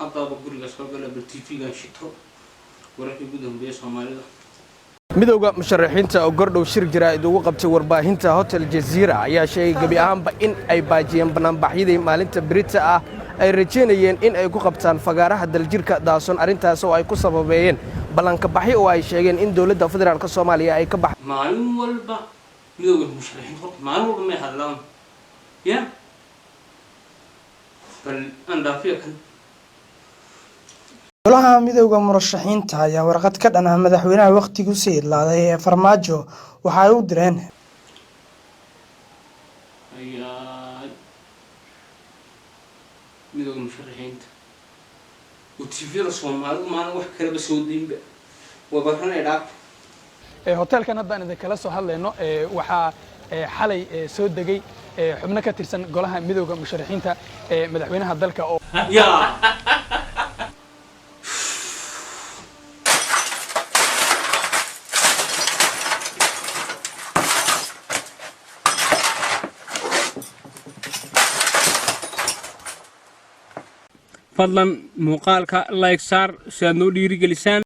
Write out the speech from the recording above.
حتى بقول لك سوق لا بالتيفي كان شتو وركي بدهم بيه سوماليدا midowga musharaxiinta oo gordhow shir jaraa'id ugu qabtay warbaahinta Hotel Jazeera ayaa sheegay gabi ahaanba in ay baajiyeen banaanbaxyadii maalinta Birita ah ay rajeynayeen in ay ku qabtaan fagaaraha daljirka daason arintaas oo ay ku sababeeyeen balanka baxay oo ay sheegeen in dawladda federaalka Soomaaliya ay ka baxday maalin walba midowga musharaxiinta maalin walba ma hadlaan ya bal andaafiya kan golaha midowga murashaxiinta ayaa warqad ka dhan ah madaxweynaha waqtigu sii ilaaday ee Farmaajo waxa ay u direen midowga musharaxiinta وتيفير Soomaalidu maana wax kale ba soo diinba wabarana dhaaf hotelkan hadda aan kala soo hadlayno waxa xalay soo degay xubno ka tirsan golaha midowga musharaxiinta madaxweynaha dalka oo ya fadlan muuqaalka like saar si aad noo dhiirigelisaan